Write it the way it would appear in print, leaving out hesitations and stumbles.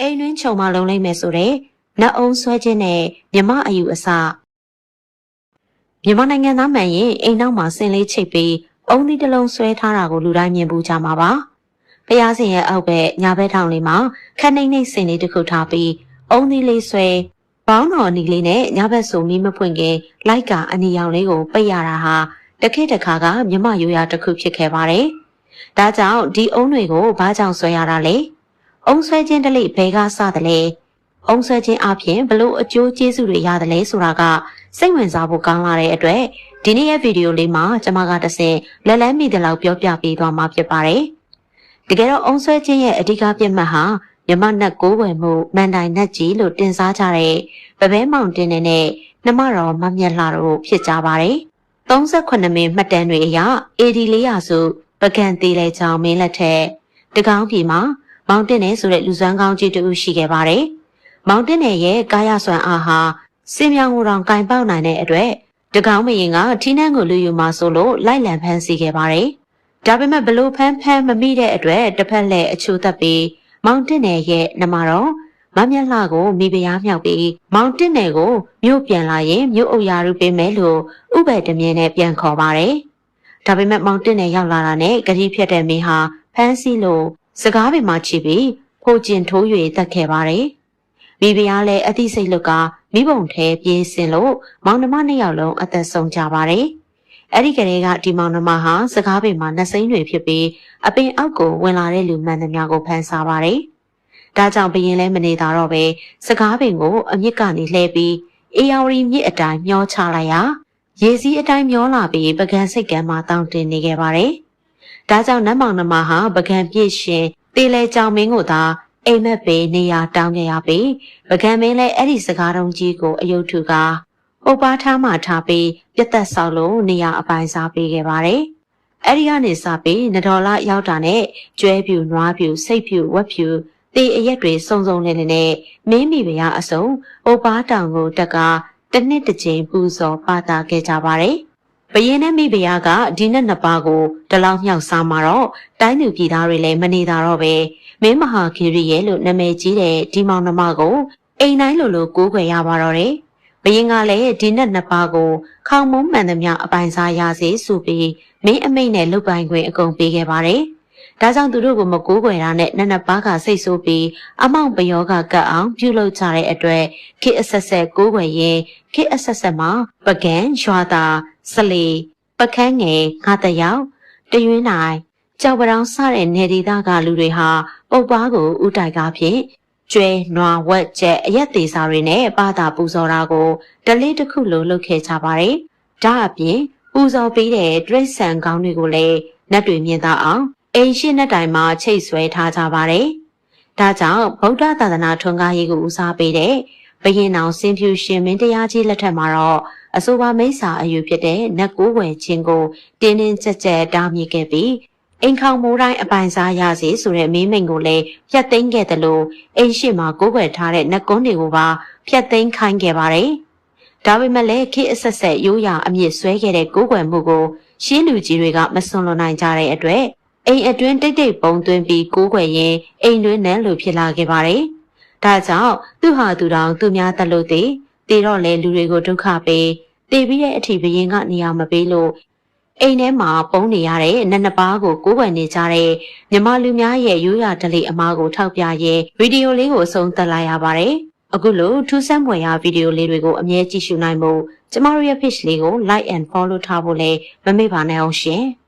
အိမ်တွင်းချုံမလုံးလိုက်မယ်ဆိုတဲ့နတ်အုံဆွဲခြင်းနဲ့မြမအယူအဆမြန်မာနိုင်ငံသားမှန်ရင်အိမ်နောက်မှာဆင်လေးချိတ်ပြီးအုံသီးတစ်လုံးဆွဲထားတာကိုလူတိုင်းမြင်ဘူးကြမှာပါဖျားစင်ရဲ့အောက်ဘက်ညာဘက်ထောင်လေးမှာခက်နှိမ့်နှိမ့်ဆင်လေးတစ်ခုထားပြီးအုံသီးလေးဆွဲဘောင်းတော်အနီလေးနဲ့ညာဘက်ဆိုမီးမဖွင့်ခင်လိုက်ကအနီရောင်လေးကိုပိတ်ရတာဟာတခေတ်တစ်ခါကမြမရိုးရာတစ်ခုဖြစ်ခဲ့ပါတယ်ဒါကြောင့်ဒီအုံတွေကိုဘာကြောင့်ဆွဲရတာလဲအုံဆွဲခြင်းတလိဘဲကစတယ်လဲအုံဆွဲခြင်းအပြင်ဘလို့အကျိုးကျေးဇူးတွေရတယ်လဲဆိုတာကစိတ်ဝင်စားဖို့ကောင်းလာတဲ့အတွက်ဒီနေ့ရဲ့ဗီဒီယိုလေးမှာကျွန်မကတစ်ဆင့်လက်လန်းမိတဲ့လောက်ပြောပြပေးသွားမှာဖြစ်ပါတယ်တကယ်တော့အုံဆွဲခြင်းရဲ့အဓိကပြမှတ်ဟာမြမနတ်ကိုးွယ်မှုမန်တိုင်နတ်ကြီးလို့တင်စားကြတဲ့ပပဲမောင်တင်နဲ့နှမတော်မမြတ်လှတို့ဖြစ်ကြပါတယ်38မိနစ်မှတ်တမ်းတွေအရ AD 400စုပကံသေးလေချောင်းမင်းလက်ထက်တကောင်းပြည်မှာမောင်တင်နယ်ဆိုတဲ့လူစွမ်းကောင်းကြီးတူရှိခဲ့ပါတယ်။မောင်တင်နယ်ရဲ့ကာယစွမ်းအားဟာစင်မြောင်ကိုတောင်ကင်ပေါက်နိုင်တဲ့အတွက်တကောင်းမရင်ကထီးနှံကိုလူယူမှဆိုလို့လိုက်လံဖမ်းဆီးခဲ့ပါတယ်။ဒါပေမဲ့ဘလို့ဖမ်းမမိတဲ့အတွက်တစ်ဖက်လက်အချိုးသက်ပြီးမောင်တင်နယ်ရဲ့နှမတော်မမြတ်လှကိုမိဖုရားမြောက်ပြီးမောင်တင်နယ်ကိုမြို့ပြန်လာရင်မြို့အုပ်ရာရူပေးမယ်လို့ဥပဒေတမြင်နဲ့ပြန်ခေါ်ပါတယ်။ဒါပေမဲ့မောင်တင်နယ်ရောက်လာတာနဲ့ဂတိဖြတ်တဲ့မင်းဟာဖမ်းဆီးလို့စကားပင်မှချီပြီးဖိုးကျင်ထိုး၍တက်ခဲ့ပါတယ်။မိဖုရားလည်းအသိစိတ်လွတ်ကမိဘုံထဲပြေးစင်လို့မောင်နှမနှစ်ယောက်လုံးအသက်ဆုံးကြပါတယ်။အဲ့ဒီကလေးကဒီမောင်နှမဟာစကားပင်မှာနှစိမ့်တွေဖြစ်ပြီးအပင်အောက်ကိုဝင်လာတဲ့လူမှန်သမျှကိုဖမ်းစားပါတယ်။ဒါကြောင့်ဘရင်လည်းမနေတာတော့ပဲစကားပင်ကိုအမြစ်ကနေလှဲပြီးအေယာဝတီမြစ်အတိုင်းမျောချလိုက်ရာရေစီးအတိုင်းမျောလာပြီးပကံစိတ်ကမ်းမှာတောင်းတင်နေခဲ့ပါတယ်။ဒါကြောင့်နတ်မောင်နှမဟာပကံပြည့်ရှင်တေလဲကြောင်မင်းကိုသာအိမ်မက်ပေနေရာတောင်းကြရပြီးပကံမင်းလည်းအဲ့ဒီစကားတုံးကြီးကိုအယုတ်ထုကဥပ္ပါထားမှထားပြီးပြတ်သက်ဆောက်လို့နေရာအပိုင်းစားပေးခဲ့ပါတယ်။အဲ့ဒီကနေစပြီးနတော်လာရောက်တာနဲ့ကျွဲပြူနွားပြူစိတ်ပြူဝက်ပြူတေအရက်တွေစုံစုံလင်းလင်းနဲ့မင်းမိဖုရားအစုံဥပ္ပါတောင်ကိုတက်ကတစ်နှစ်တစ်ချိန်ပူဇော်ပါတာခဲ့ကြပါတယ်။ဘရင်နဲ့မိဖုရားကဒီနှစ်နှစ်ပါးကိုတလောက်မြောက်စားမှာတော့တိုင်းသူပြည်သားတွေလည်းမနေတာတော့ပဲမင်းမဟာဂီရီရဲ့လို့နာမည်ကြီးတဲ့ဒီမောင်နှမကိုအိမ်တိုင်းလိုကိုးကွယ်ရပါတော့တယ်။ဘရင်ကလည်းဒီနှစ်နှစ်ပါးကိုခေါင်မုံမှန်သမျှအပိုင်စားရစေဆိုပြီးမင်းအမိတ်နဲ့လုတ်ပိုင်ခွင့်အကုန်ပေးခဲ့ပါတယ်။ဒါကြောင့်သူတို့ကိုမကိုးကွယ်တာနဲ့နှစ်နှစ်ပါးကစိတ်ဆိုးပြီးအမောင်ပယောကကတ်အောင်ပြုလုပ်ကြတဲ့အတွက်ခေအဆက်ဆက်ကိုးကွယ်ရင်ခေအဆက်ဆက်မှာပကံရွာတာစလီပကန်းငယ်ငါတယောက်တရွင်းနိုင်ကြောက်ပတောင်စတဲ့နေဒေသကလူတွေဟာပုပ်ပွားကိုဥတိုက်ကဖြင့်ကျွဲနွားဝက်ကျက်အရက်သေးစားတွေနဲ့ပါတာပူဇော်တာကိုတလေးတစ်ခုလိုလုပ်ခဲ့ကြပါတယ်။ဒါအပြင်ပူဇော်ပေးတဲ့တရိတ်ဆန်ကောင်းတွေကိုလည်းနတ်တွေမြင်သာအောင်အိမ်ရှိနတ်တိုင်မှာချိတ်ဆွဲထားကြပါတယ်။ဒါကြောင့်ဗုဒ္ဓသာသနာထွန်းကားရေးကိုဦးစားပေးတဲ့ဘရင်တော်စင်ဖြူရှင်မင်းတရားကြီးလက်ထက်မှာတော့အဆိုပါမိစ္ဆာအယူဖြစ်တဲ့နတ်ကိုးဝယ်ခြင်းကိုတင်းတင်းကြပ်ကြပ်တားမြစ်ခဲ့ပြီးအိမ်ခေါင်မိုးတိုင်းအပိုင်စားရစေဆိုတဲ့မင်းမိန်ကိုလည်းဖျက်သိမ်းခဲ့တယ်လို့အိမ်ရှိမှာကိုးကွယ်ထားတဲ့နတ်ကွန်းတွေကိုပါဖျက်သိမ်းခိုင်းခဲ့ပါတယ်။ဒါပေမဲ့လည်းခေအဆက်ဆက်ရိုးရာအမြင့်ဆွဲခဲ့တဲ့ကိုးကွယ်မှုကိုရှင်းလူကြီးတွေကမစွန့်လွတ်နိုင်ကြတဲ့အတွက်အိမ်အတွင်းတိတ်တိတ်ပုံသွင်းပြီးကိုးကွယ်ရင်အိမ်တွင်းနဲ့လို့ဖြစ်လာခဲ့ပါတယ်။ဒါကြောင့်သူဟာသူတောင်သူများတက်လို့တေတော့လေလူတွေကိုဒုက္ခပေးတေပြီးတဲ့အထိဘရင်ကနေရာမပေးလို့အိမ်ထဲမှာပုံနေရတဲ့နတ်နှစ်ပါးကိုကိုးကွယ်နေကြတဲ့မြမလူများရဲ့ရိုးရာဓလေ့အမားကိုထောက်ပြရဲဗီဒီယိုလေးကိုအဆုံးသတ်လိုက်ရပါတယ်။အခုလိုထူးဆန်းဖွယ်ရာဗီဒီယိုလေးတွေကိုအမြဲကြည့်ရှုနိုင်ဖို့ကျမတို့ရဲ့ page လေးကို like and follow ထားဖို့လည်းမမေ့ပါနဲ့အောင်ရှင်။